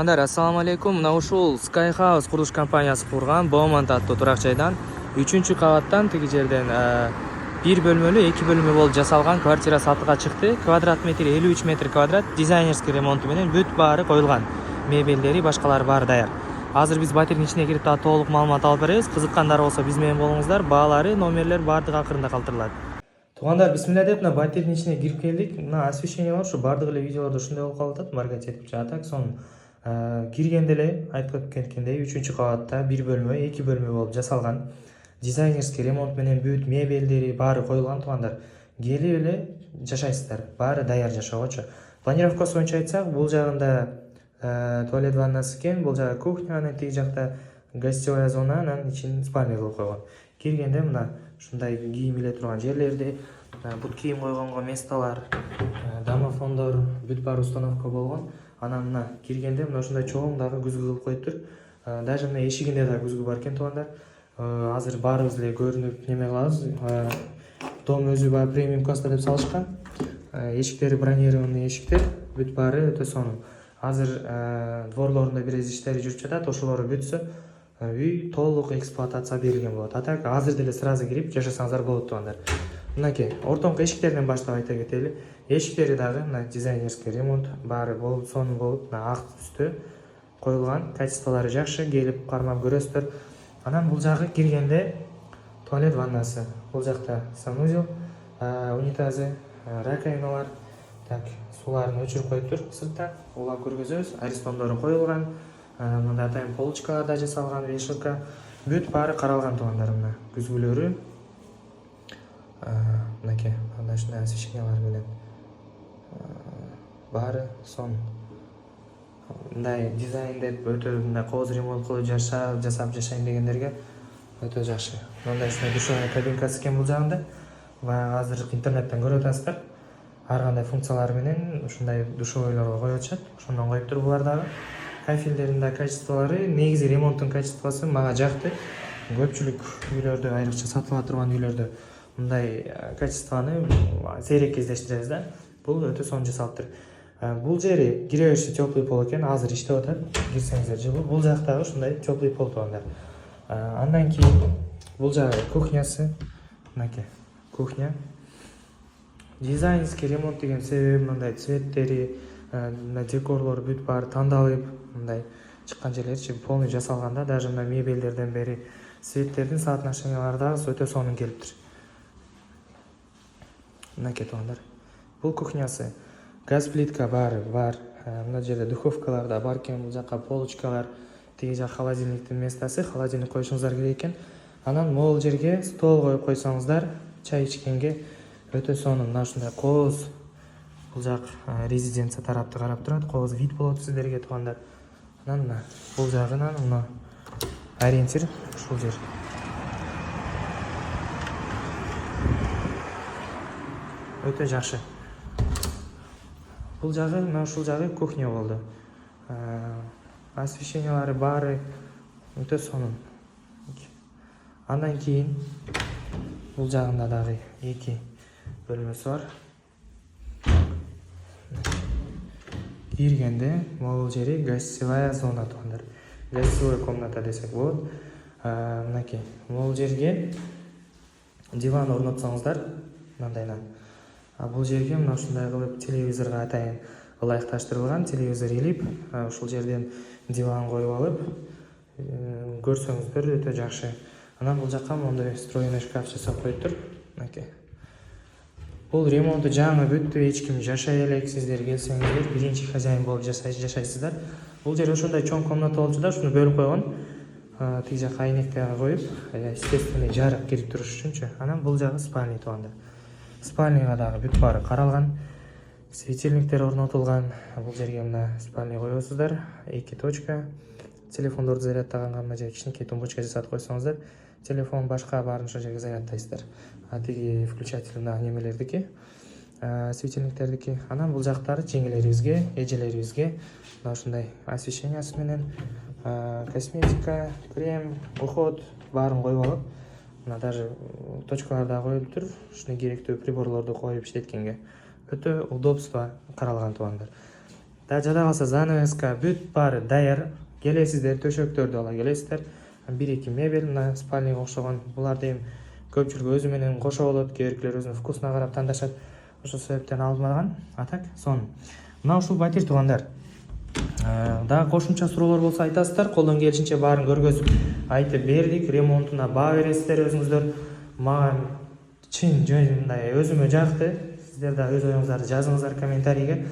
Assalomu alaykum. Mana ушул Sky House qurilish kompaniyasi qurgan Beaumont аттуу турак жайдан 3-кабаттан тиги жерден 1 бөлмөлүү 2 бөлмө болуп жасалган квартира сатууга чыкты. Квадрат метри 53 метр квадрат, дизайнерский ремонту менен бүт баары коюлган. Мебелдери, башкалары баары даяр. Азыр биз батирдин ичине кирип дагы толук маалымат алып беребиз. Кызыккандар болсо биз менен болуңуздар. Баалары, номерлер баардыгы акырында калтырылат. Туугандар, бисмилля деп мына батирдин ичине кирип келдик. Мына освещениялар ушу баардык эле видеолордо ушундай болуп калып атат. Маркет этип жатак. Сонун киргенде эле айтып кеткендей 3-кабатта 1 бөлмө 2 бөлмө болуп жасалган. Дизайнерский ремонт менен бүт мебелдери баары коюлган. Туугандар, келип эле жашайсыздар. Баары даяр жашоогочу. Планировкасы боюнча айтсак, бул жагында туалет ваннасы экен, бул жагы кухня, анан тиги жакта гостевая зона, анан ичин спальня кылып койгон. Киргенде мына ушундай кийим иле турган жерлерди, бут кийим койгонго месталар, домофондор, бүт баары установка болгон. Анан мына киргенде мына ушундай чоң дагы күзгү кылып коюптур. Даже мына эшигинде да күзгү бар экен, туугандар. Азыр баарыбыз эле көрүнүп неме кылабыз. Дом өзү баягы премиум класста деп салышкан. Эшиктери бронированный эшиктер, бүт баары өтө сонун. Азыр дворлорунда бир иштери жүрүп жатат. Ошолору бүтсө, үй толук эксплуатация берилген болот. А так азыр деле сразу кирип жашасаңыздар болот, туугандар. Мынакей ортоңку эшиктерден баштап айта кетели. Эшиктери дагы мына дизайнерский ремонт баары болуп, сонун болуп, мына ак түстө коюлган. Качестволору жакшы, келип кармап көрөсүздөр. Анан бул жагы киргенде туалет ваннасы. Бул жакта санузел, унитазы, раковиналар, так, суларын өчүрүп коюптур сыртта. Улап көргөзөбүз. Аристондору коюлган. Мында атайын полочкалар да жасалган, вешалка. Бүт баары каралган, туугандар. Мына күзгүлөрү. Мынакей, анда ушундай освещениялар менен баары сонун. Мындай дизайн деп өтө мындай кооз ремонт кылып жасап жашайм дегендерге өтө жакшы. Мындай ушундай душевая кабинкасы экен бул жагында. Азыр интернеттен көрүп атасыздар. Ар кандай функциялары менен ушундай душевойлорго коюп атышат. Ошондон коюптур булар дагы. Кафелдердин да качестволору, негизи ремонттун качествосу мага жакты. Көпчүлүк үйлөрдө, айрыкча сатыла турган үйлөрдө мындай качествону сейрек кездештиребиз да. Бул өтө сонун жасалыптыр. Бул жери кире бериши теплый пол экен, азыр иштеп атат. Кирсеңиздер жылуу. Бул жактагы ушундай теплый пол, туугандар. Андан кийин бул жагы кухнясы. Мынакей, кухня. Дизайнерский ремонт деген себеби мындай цветтери, декорлор бүт баары тандалып, мындай чыккан жерлерчи полный жасалганда, даже мына мебелдерден бери цветтердин соотношениялары дагы өтө сонун келиптир. Мынакей, туугандар. Бул кухнясы. Газ плитка баары бар. Мына жерде духовкалар да бар экен, бул жака полочкалар, тиги жак холодильниктин местасы, холодильник коюшуңуздар керек экен. Анан могул жерге стол коюп койсоңуздар, чай ичкенге өтө сонун. Мына ушундай кооз, бул жак резиденция тарапты карап турат, кооз вид болот сиздерге, туугандар. Анан мына бул жагынан мына ориентир ушул жер. Өтө жакшы. Бул жагы, мына ушул жагы кухня болду. Освещениялары баары өтө сонун. Андан кийин бул жагында дагы 2 бөлмөсү бар. Киргенде могул жери гостевая зона, туугандар. Гостевая комната десек болот. Мынакей, могул жерге диван орнотсоңуздар, мындайдан. Бул жерге мына ушундай кылып телевизорго атайын ылайыкташтырылган, телевизор илип, ушул жерден диван коюп алып, көрсөңүздөр өтө жакшы. Анан бул жакка моундай встроенный шкаф жасап коюптур. Мынакей. Бул ремонту жаңы бүттү, эч ким жашай элек, сиздер келсеңиздер, биринчи хозяин болуп жашайсыздар. Бул жер ошондой чоң комната болчу да, ушуну бөлүп койгон. Тиги жакка айнектерди коюп, естественный жарык кирип туруш үчүнчү. Анан бул жагы спальня, туугандар. Спальняга дагы бүт баары каралган. Светильниктер орнотулган. Бул жерге мына спальня коесуздар. 2 точка. Телефондорду зарядтаганга мына жерге кичинекей тумбочка жасатып койсоңуздар, телефон башка баарын ошол жерге зарядтайсыздар. Тиги включатель мына немелердики, светильниктердики. Анан бул жактары жеңелерибизге, эжелерибизге мына ушундай освещениясы менен косметика, крем, уход баарын коюп алып, мына даже точкалар да коюлуптур. Ушуна керектүү приборлорду коюп иштеткенге өтө удобство каралган, туугандар. да жада калса занавеска бүт баары даяр. Келесиздер, төшөктөрдү ала келесиздер. Бир эки мебель, мына спальняга окшогон. Буларды эми көпчүлүк өзү менен кошо болот, кээ биркилер өзүнүн вкусуна карап тандашат. Ошол себептен алмаган. А так, сон. Мына ушул батир туугандар. Дагы кошумча суроолор болсо айтасыздар, колдон келишинче баарын көргөзүп айтып бердик. Ремонтуна баа бересиздер өзүңүздөр. Мага чын мындай өзүмө жакты. Сиздер да өз оюңуздарды жазыңыздар комментарийге.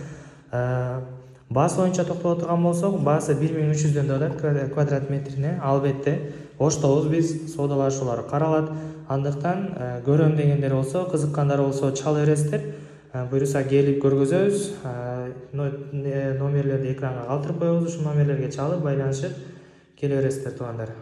Баасы боюнча токтоло турган болсок, баасы 1300 да атат квадрат метрине. Албетте оштобуз биз, соодалашуулар каралат. Андыктан көрөм дегендер болсо, кызыккандар болсо чала бересиздер. Буюрса келип көргөзөбүз. Номерлерди экранга калтырып коебуз. Ушул номерлерге чалып байланышып келе бересиздер туугандар.